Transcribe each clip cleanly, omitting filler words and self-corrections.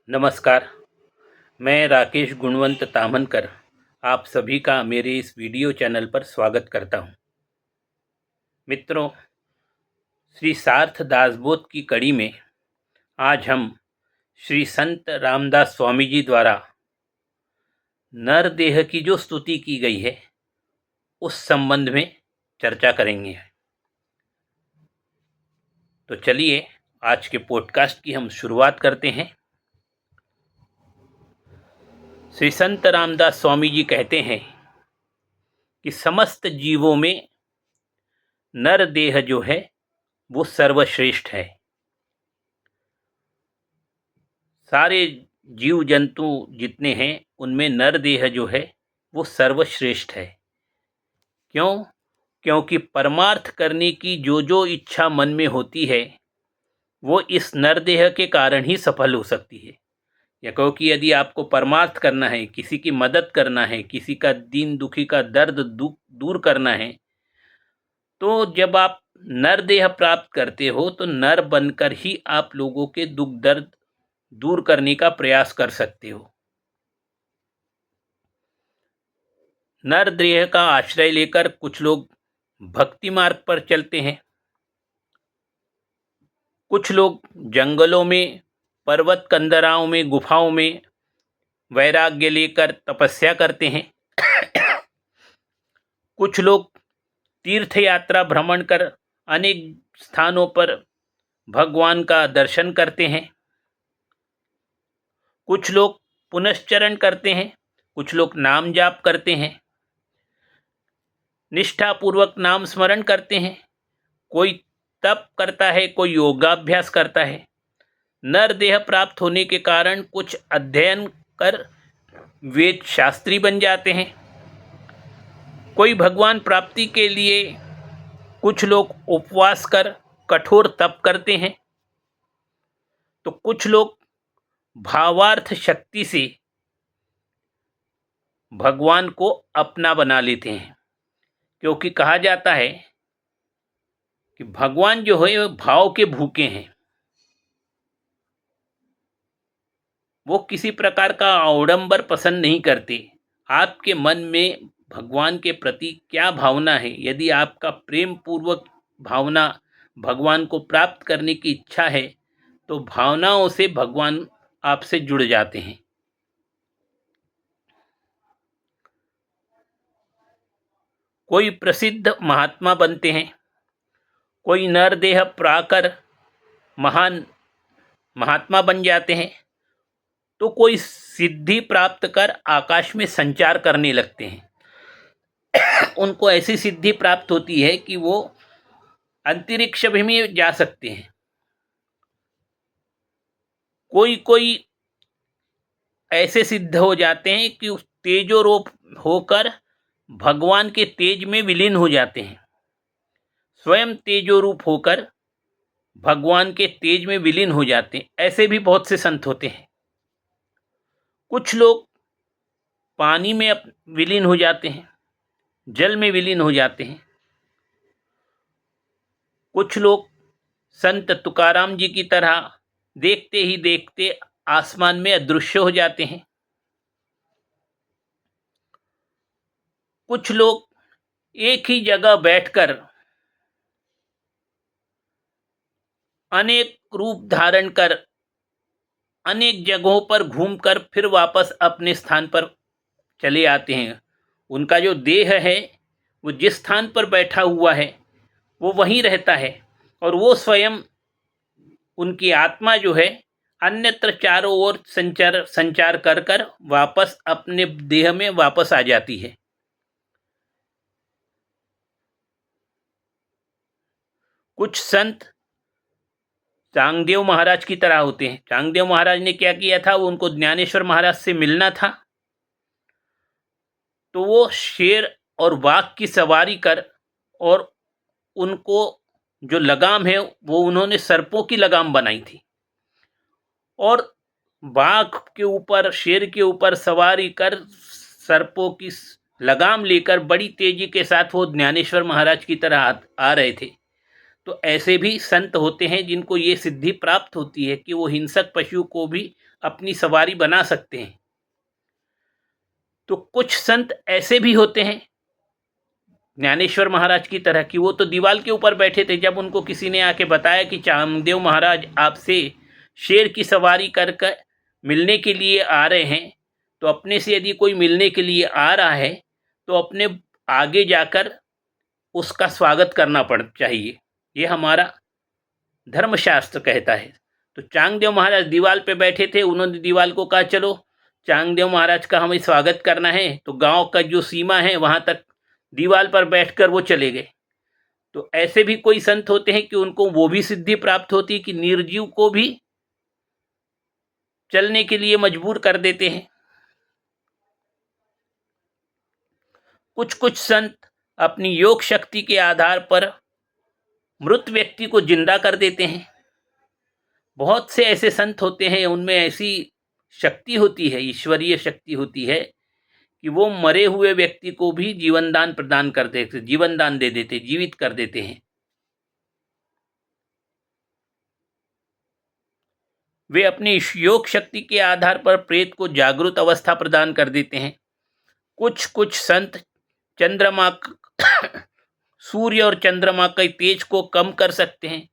नमस्कार। मैं राकेश गुणवंत तामनकर आप सभी का मेरे इस वीडियो चैनल पर स्वागत करता हूं। मित्रों, श्री सार्थ दासबोध की कड़ी में आज हम श्री संत रामदास स्वामी जी द्वारा नर देह की जो स्तुति की गई है उस संबंध में चर्चा करेंगे। तो चलिए आज के पॉडकास्ट की हम शुरुआत करते हैं। श्री संत रामदास स्वामी जी कहते हैं कि समस्त जीवों में नर देह जो है वो सर्वश्रेष्ठ है। सारे जीव जंतु जितने हैं उनमें नर देह जो है वो सर्वश्रेष्ठ है। क्यों? क्योंकि परमार्थ करने की जो इच्छा मन में होती है वो इस नर देह के कारण ही सफल हो सकती है। या कहो कि यदि आपको परमार्थ करना है, किसी की मदद करना है, किसी का दीन दुखी का दर्द दूर करना है, तो जब आप नर देह प्राप्त करते हो तो नर बनकर ही आप लोगों के दुख दर्द दूर करने का प्रयास कर सकते हो। नर देह का आश्रय लेकर कुछ लोग भक्ति मार्ग पर चलते हैं, कुछ लोग जंगलों में, पर्वत कंदराओं में, गुफाओं में वैराग्य लेकर तपस्या करते हैं। कुछ लोग तीर्थ यात्रा भ्रमण कर अनेक स्थानों पर भगवान का दर्शन करते हैं। कुछ लोग पुनश्चरण करते हैं, कुछ लोग नाम जाप करते हैं, निष्ठापूर्वक नाम स्मरण करते हैं, कोई तप करता है, कोई योगाभ्यास करता है। नर देह प्राप्त होने के कारण कुछ अध्ययन कर वेद शास्त्री बन जाते हैं। कोई भगवान प्राप्ति के लिए कुछ लोग उपवास कर कठोर तप करते हैं, तो कुछ लोग भावार्थ शक्ति से भगवान को अपना बना लेते हैं। क्योंकि कहा जाता है कि भगवान जो है वो भाव के भूखे हैं। वो किसी प्रकार का आडंबर पसंद नहीं करते। आपके मन में भगवान के प्रति क्या भावना है? यदि आपका प्रेम पूर्वक भावना भगवान को प्राप्त करने की इच्छा है तो भावनाओं से भगवान आपसे जुड़ जाते हैं। कोई प्रसिद्ध महात्मा बनते हैं, कोई नर देह प्राकर महान महात्मा बन जाते हैं, तो कोई सिद्धि प्राप्त कर आकाश में संचार करने लगते हैं। उनको ऐसी सिद्धि प्राप्त होती है कि वो अंतरिक्ष में जा सकते हैं। कोई कोई ऐसे सिद्ध हो जाते हैं कि उस तेजोरूप होकर भगवान के तेज में विलीन हो जाते हैं। स्वयं तेजोरूप होकर भगवान के तेज में विलीन हो जाते हैं। ऐसे भी बहुत से संत होते हैं। कुछ लोग पानी में विलीन हो जाते हैं, जल में विलीन हो जाते हैं। कुछ लोग संत तुकाराम जी की तरह देखते ही देखते आसमान में अदृश्य हो जाते हैं। कुछ लोग एक ही जगह बैठकर अनेक रूप धारण कर अनेक जगहों पर घूमकर फिर वापस अपने स्थान पर चले आते हैं। उनका जो देह है वो जिस स्थान पर बैठा हुआ है वो वहीं रहता है, और वो स्वयं उनकी आत्मा जो है अन्यत्र चारों ओर संचार संचार कर कर वापस अपने देह में वापस आ जाती है। कुछ संत चांगदेव महाराज की तरह होते हैं। चांगदेव महाराज ने क्या किया था? वो उनको ज्ञानेश्वर महाराज से मिलना था, तो वो शेर और बाघ की सवारी कर, और उनको जो लगाम है वो उन्होंने सर्पों की लगाम बनाई थी, और बाघ के ऊपर, शेर के ऊपर सवारी कर सर्पों की लगाम लेकर बड़ी तेजी के साथ वो ज्ञानेश्वर महाराज की तरह आ रहे थे। तो ऐसे भी संत होते हैं जिनको ये सिद्धि प्राप्त होती है कि वो हिंसक पशु को भी अपनी सवारी बना सकते हैं। तो कुछ संत ऐसे भी होते हैं ज्ञानेश्वर महाराज की तरह कि वो तो दीवार के ऊपर बैठे थे, जब उनको किसी ने आके बताया कि चांगदेव महाराज आपसे शेर की सवारी कर मिलने के लिए आ रहे हैं, तो अपने से यदि कोई मिलने के लिए आ रहा है तो अपने आगे जाकर उसका स्वागत करना चाहिए, ये हमारा धर्मशास्त्र कहता है। तो चांगदेव महाराज दीवार पे बैठे थे, उन्होंने दीवार को कहा चलो चांगदेव महाराज का हमें स्वागत करना है, तो गांव का जो सीमा है वहां तक दीवार पर बैठकर वो चले गए। तो ऐसे भी कोई संत होते हैं कि उनको वो भी सिद्धि प्राप्त होती है कि निर्जीव को भी चलने के लिए मजबूर कर देते हैं। कुछ कुछ संत अपनी योग शक्ति के आधार पर मृत व्यक्ति को जिंदा कर देते हैं। बहुत से ऐसे संत होते हैं, उनमें ऐसी शक्ति होती है, ईश्वरीय शक्ति होती है कि वो मरे हुए व्यक्ति को भी जीवन दान प्रदान कर देते, जीवन दान दे देते, जीवित कर देते हैं। वे अपनी योग शक्ति के आधार पर प्रेत को जागृत अवस्था प्रदान कर देते हैं। कुछ कुछ संत चंद्रमा सूर्य और चंद्रमा के तेज को कम कर सकते हैं।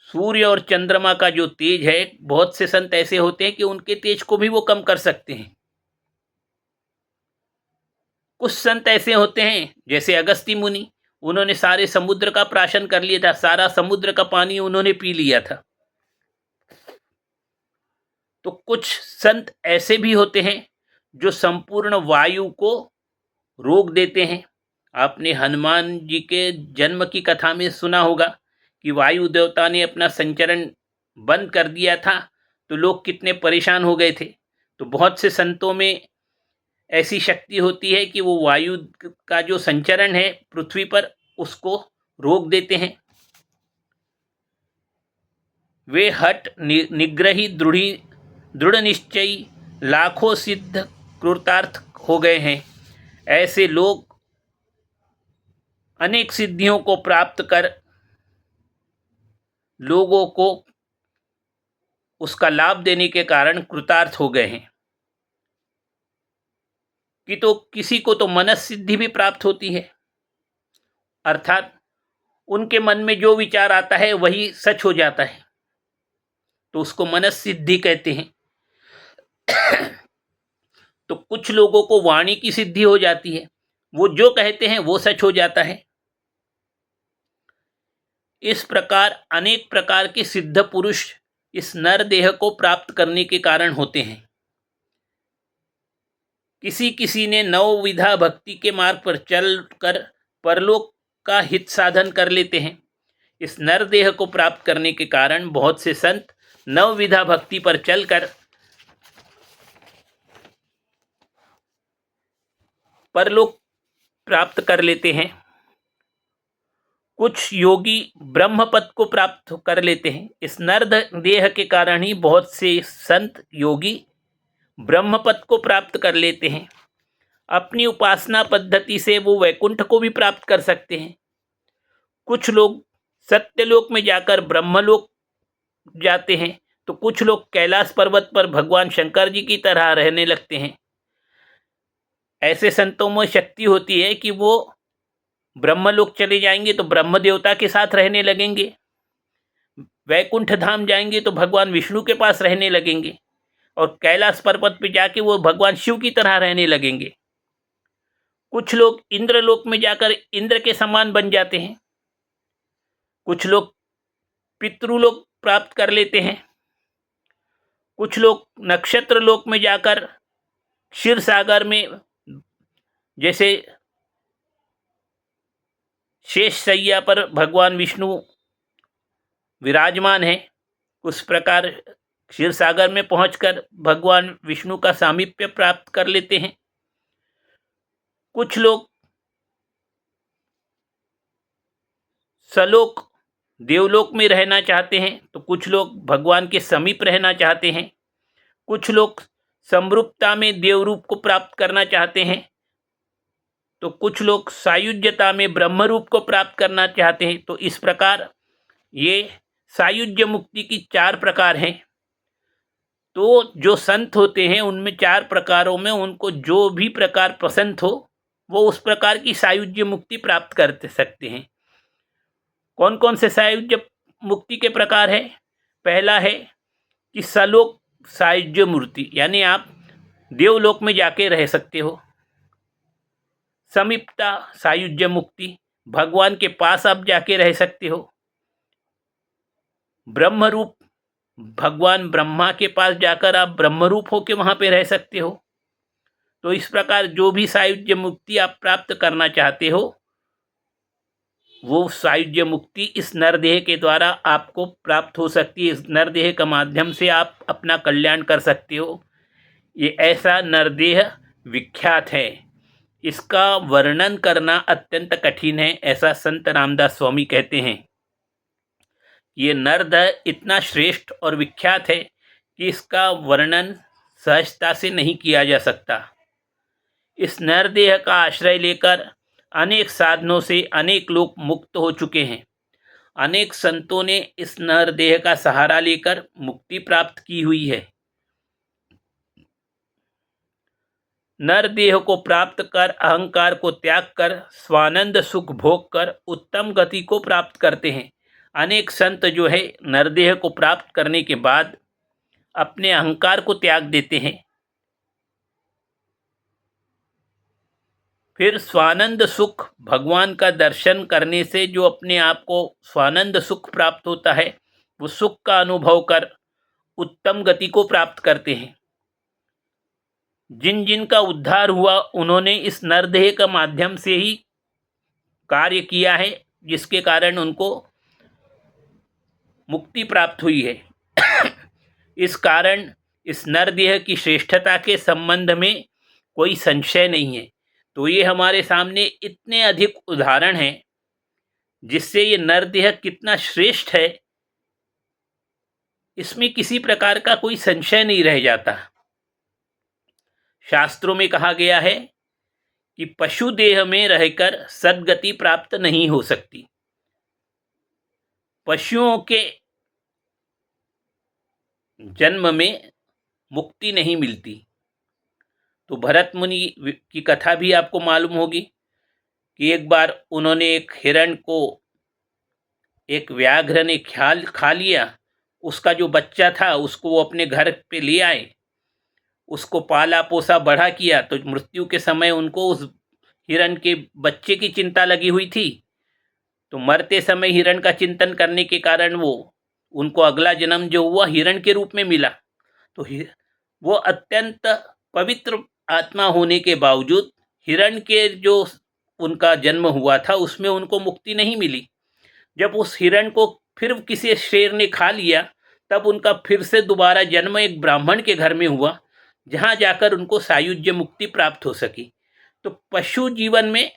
सूर्य और चंद्रमा का जो तेज है, बहुत से संत ऐसे होते हैं कि उनके तेज को भी वो कम कर सकते हैं। कुछ संत ऐसे होते हैं जैसे अगस्त्य मुनि, उन्होंने सारे समुद्र का प्राशन कर लिया था, सारा समुद्र का पानी उन्होंने पी लिया था। तो कुछ संत ऐसे भी होते हैं जो संपूर्ण वायु को रोक देते हैं। आपने हनुमान जी के जन्म की कथा में सुना होगा कि वायु देवता ने अपना संचरण बंद कर दिया था, तो लोग कितने परेशान हो गए थे। तो बहुत से संतों में ऐसी शक्ति होती है कि वो वायु का जो संचरण है पृथ्वी पर, उसको रोक देते हैं। वे हठ निग्रही दृढ़ निश्चयी लाखों सिद्ध कृतार्थ हो गए हैं। ऐसे लोग अनेक सिद्धियों को प्राप्त कर लोगों को उसका लाभ देने के कारण कृतार्थ हो गए हैं। कि तो किसी को तो मनस सिद्धि भी प्राप्त होती है, अर्थात उनके मन में जो विचार आता है वही सच हो जाता है, तो उसको मनस सिद्धि कहते हैं। तो कुछ लोगों को वाणी की सिद्धि हो जाती है, वो जो कहते हैं वो सच हो जाता है। इस प्रकार अनेक प्रकार के सिद्ध पुरुष इस नर देह को प्राप्त करने के कारण होते हैं। किसी किसी ने नवविधा भक्ति के मार्ग पर चलकर परलोक का हित साधन कर लेते हैं। इस नर देह को प्राप्त करने के कारण बहुत से संत नवविधा भक्ति पर चलकर परलोक प्राप्त कर लेते हैं। कुछ योगी ब्रह्म पद को प्राप्त कर लेते हैं। इस नर देह के कारण ही बहुत से संत योगी ब्रह्म पद को प्राप्त कर लेते हैं। अपनी उपासना पद्धति से वो वैकुंठ को भी प्राप्त कर सकते हैं। कुछ लोग सत्यलोक में जाकर ब्रह्मलोक जाते हैं, तो कुछ लोग कैलाश पर्वत पर भगवान शंकर जी की तरह रहने लगते हैं। ऐसे संतों में शक्ति होती है कि वो ब्रह्मलोक चले जाएंगे तो ब्रह्म देवता के साथ रहने लगेंगे, वैकुंठ धाम जाएंगे तो भगवान विष्णु के पास रहने लगेंगे, और कैलाश पर्वत पर जाके वो भगवान शिव की तरह रहने लगेंगे। कुछ लोग इंद्रलोक में जाकर इंद्र के समान बन जाते हैं। कुछ लोग पितृलोक प्राप्त कर लेते हैं। कुछ लोग नक्षत्र लोक में जाकर क्षीर सागर में जैसे शेष सैया पर भगवान विष्णु विराजमान है, उस प्रकार क्षीर सागर में पहुंचकर भगवान विष्णु का सामीप्य प्राप्त कर लेते हैं। कुछ लोग सलोक देवलोक में रहना चाहते हैं, तो कुछ लोग भगवान के समीप रहना चाहते हैं। कुछ लोग समरूपता में देवरूप को प्राप्त करना चाहते हैं, तो कुछ लोग सायुज्यता में ब्रह्म रूप को प्राप्त करना चाहते हैं। तो इस प्रकार ये सायुज्य मुक्ति की 4 प्रकार हैं। तो जो संत होते हैं उनमें 4 प्रकारों में उनको जो भी प्रकार पसंद हो वो उस प्रकार की सायुज्य मुक्ति प्राप्त कर सकते हैं। कौन कौन से सायुज्य मुक्ति के प्रकार है? पहला है कि सलोक सायुज्य मूर्ति, यानी आप देवलोक में जाके रह सकते हो। समीपता सायुज्य मुक्ति, भगवान के पास आप जाके रह सकते हो। ब्रह्म रूप, भगवान ब्रह्मा के पास जाकर आप ब्रह्म रूप होके वहां पे रह सकते हो। तो इस प्रकार जो भी सायुज्य मुक्ति आप प्राप्त करना चाहते हो वो सायुज्य मुक्ति इस नरदेह के द्वारा आपको प्राप्त हो सकती है। इस नरदेह का माध्यम से आप अपना कल्याण कर सकते हो। ये ऐसा नरदेह विख्यात है, इसका वर्णन करना अत्यंत कठिन है, ऐसा संत रामदास स्वामी कहते हैं। ये नरदेह इतना श्रेष्ठ और विख्यात है कि इसका वर्णन सहजता से नहीं किया जा सकता। इस नरदेह का आश्रय लेकर अनेक साधनों से अनेक लोग मुक्त हो चुके हैं। अनेक संतों ने इस नरदेह का सहारा लेकर मुक्ति प्राप्त की हुई है। नरदेह को प्राप्त कर अहंकार को त्याग कर स्वानंद सुख भोग कर उत्तम गति को प्राप्त करते हैं। अनेक संत जो है नरदेह को प्राप्त करने के बाद अपने अहंकार को त्याग देते हैं, फिर स्वानंद सुख, भगवान का दर्शन करने से जो अपने आप को स्वानंद सुख प्राप्त होता है वो सुख का अनुभव कर उत्तम गति को प्राप्त करते हैं। जिन जिन का उद्धार हुआ उन्होंने इस नरदेह का माध्यम से ही कार्य किया है, जिसके कारण उनको मुक्ति प्राप्त हुई है। इस कारण इस नरदेह की श्रेष्ठता के संबंध में कोई संशय नहीं है। तो ये हमारे सामने इतने अधिक उदाहरण हैं जिससे ये नरदेह कितना श्रेष्ठ है इसमें किसी प्रकार का कोई संशय नहीं रह जाता। शास्त्रों में कहा गया है कि पशु देह में रहकर सद्गति प्राप्त नहीं हो सकती। पशुओं के जन्म में मुक्ति नहीं मिलती। तो भरत मुनि की कथा भी आपको मालूम होगी कि एक बार उन्होंने एक हिरण को एक व्याघ्र ने खा लिया। उसका जो बच्चा था उसको वो अपने घर पे ले आए, उसको पाला पोसा बड़ा किया। तो मृत्यु के समय उनको उस हिरण के बच्चे की चिंता लगी हुई थी। तो मरते समय हिरण का चिंतन करने के कारण उनको अगला जन्म जो हुआ हिरण के रूप में मिला। तो वो अत्यंत पवित्र आत्मा होने के बावजूद हिरण के जो उनका जन्म हुआ था उसमें उनको मुक्ति नहीं मिली। जब उस हिरण को फिर किसी शेर ने खा लिया तब उनका फिर से दोबारा जन्म एक ब्राह्मण के घर में हुआ, जहाँ जाकर उनको सायुज्य मुक्ति प्राप्त हो सकी। तो पशु जीवन में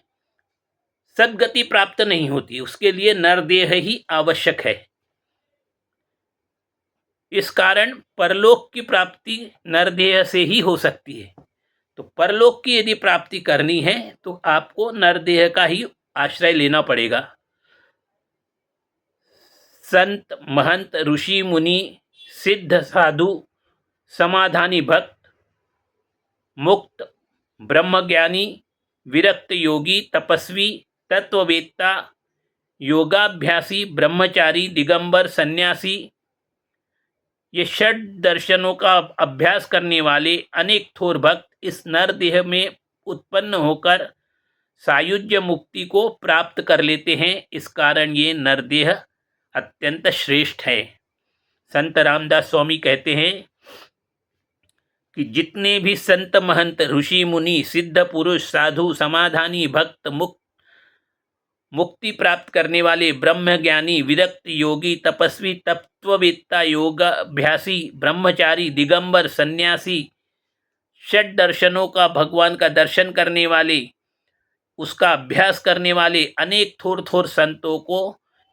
सद्गति प्राप्त नहीं होती, उसके लिए नरदेह ही आवश्यक है। इस कारण परलोक की प्राप्ति नरदेह से ही हो सकती है। तो परलोक की यदि प्राप्ति करनी है तो आपको नरदेह का ही आश्रय लेना पड़ेगा। संत महंत ऋषि मुनि सिद्ध साधु समाधानी भक्त मुक्त ब्रह्मज्ञानी विरक्त योगी तपस्वी तत्ववेत्ता योगाभ्यासी ब्रह्मचारी दिगंबर सन्यासी, ये षड दर्शनों का अभ्यास करने वाले अनेक थोर भक्त इस नरदेह में उत्पन्न होकर सायुज्य मुक्ति को प्राप्त कर लेते हैं। इस कारण ये नरदेह अत्यंत श्रेष्ठ है। संत रामदास स्वामी कहते हैं कि जितने भी संत महंत ऋषि मुनि सिद्ध पुरुष साधु समाधानी भक्त मुक्ति प्राप्त करने वाले ब्रह्मज्ञानी विरक्त योगी तपस्वी तत्ववेत्ता योगाभ्यासी ब्रह्मचारी दिगंबर सन्यासी, षड दर्शनों का भगवान का दर्शन करने वाले, उसका अभ्यास करने वाले अनेक थोर थोर संतों को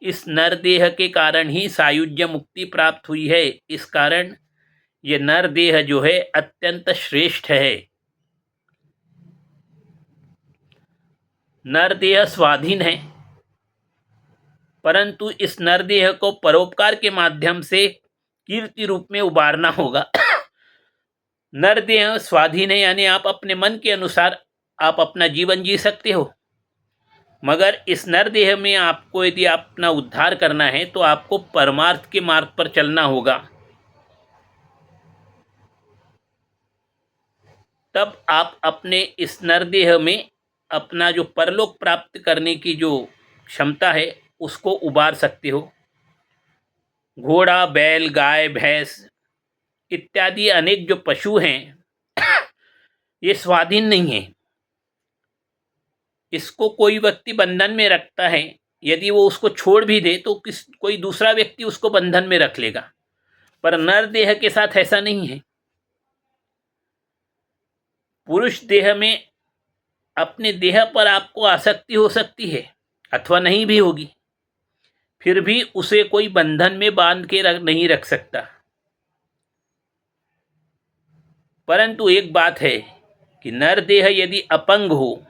इस नरदेह के कारण ही सायुज्य मुक्ति प्राप्त हुई है। इस कारण ये नरदेह जो है अत्यंत श्रेष्ठ है। नरदेह स्वाधीन है, परंतु इस नरदेह को परोपकार के माध्यम से कीर्ति रूप में उबारना होगा। नरदेह स्वाधीन है यानी आप अपने मन के अनुसार आप अपना जीवन जी सकते हो, मगर इस नरदेह में आपको यदि अपना उद्धार करना है तो आपको परमार्थ के मार्ग पर चलना होगा। तब आप अपने इस नरदेह में अपना जो परलोक प्राप्त करने की जो क्षमता है उसको उबार सकते हो। घोड़ा, बैल, गाय, भैंस इत्यादि अनेक जो पशु हैं ये स्वाधीन नहीं है। इसको कोई व्यक्ति बंधन में रखता है, यदि वो उसको छोड़ भी दे तो कोई दूसरा व्यक्ति उसको बंधन में रख लेगा, पर नर देह के साथ ऐसा नहीं है। पुरुष देह में अपने देह पर आपको आसक्ति हो सकती है अथवा नहीं भी होगी, फिर भी उसे कोई बंधन में बांध के नहीं रख सकता। परंतु एक बात है कि नर देह यदि अपंग हो,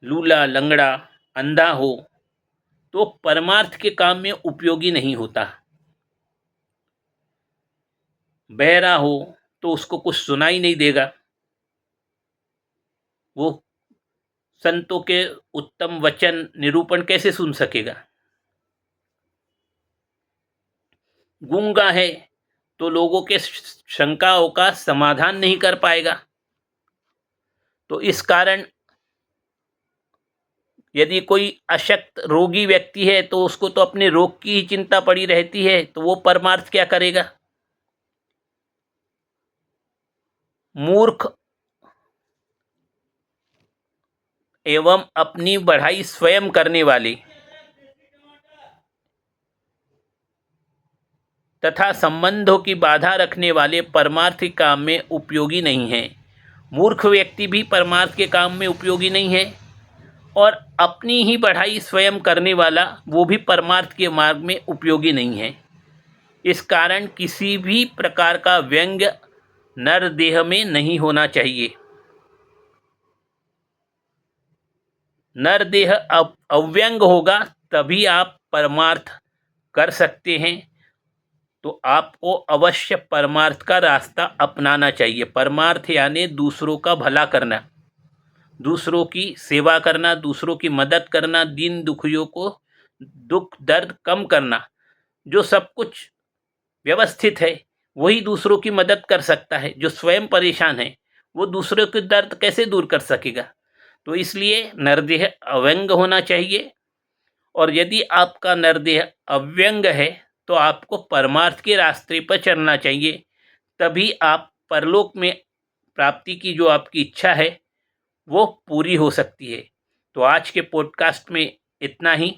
लूला, लंगड़ा, अंधा हो तो परमार्थ के काम में उपयोगी नहीं होता। बहरा हो तो उसको कुछ सुनाई नहीं देगा, वो संतों के उत्तम वचन निरूपण कैसे सुन सकेगा। गूंगा है तो लोगों के शंकाओं का समाधान नहीं कर पाएगा। तो इस कारण यदि कोई अशक्त रोगी व्यक्ति है तो उसको तो अपने रोग की ही चिंता पड़ी रहती है, तो वो परमार्थ क्या करेगा। मूर्ख एवं अपनी बढ़ाई स्वयं करने वाले तथा संबंधों की बाधा रखने वाले परमार्थ के काम में उपयोगी नहीं हैं। मूर्ख व्यक्ति भी परमार्थ के काम में उपयोगी नहीं है, और अपनी ही बढ़ाई स्वयं करने वाला वो भी परमार्थ के मार्ग में उपयोगी नहीं है। इस कारण किसी भी प्रकार का व्यंग नर देह में नहीं होना चाहिए। नर देह अव्यंग होगा तभी आप परमार्थ कर सकते हैं। तो आपको अवश्य परमार्थ का रास्ता अपनाना चाहिए। परमार्थ यानी दूसरों का भला करना, दूसरों की सेवा करना, दूसरों की मदद करना, दीन दुखियों को दुख दर्द कम करना। जो सब कुछ व्यवस्थित है वही दूसरों की मदद कर सकता है। जो स्वयं परेशान है वो दूसरों के दर्द कैसे दूर कर सकेगा। तो इसलिए नरदेह अव्यंग होना चाहिए, और यदि आपका नरदेह अव्यंग है तो आपको परमार्थ के रास्ते पर चलना चाहिए। तभी आप परलोक में प्राप्ति की जो आपकी इच्छा है वो पूरी हो सकती है। तो आज के पॉडकास्ट में इतना ही।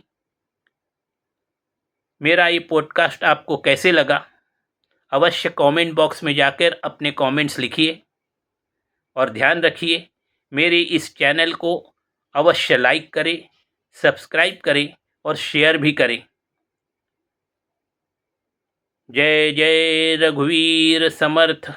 मेरा ये पॉडकास्ट आपको कैसे लगा अवश्य कमेंट बॉक्स में जाकर अपने कमेंट्स लिखिए, और ध्यान रखिए मेरे इस चैनल को अवश्य लाइक करें, सब्सक्राइब करें और शेयर भी करें। जय जय रघुवीर समर्थ।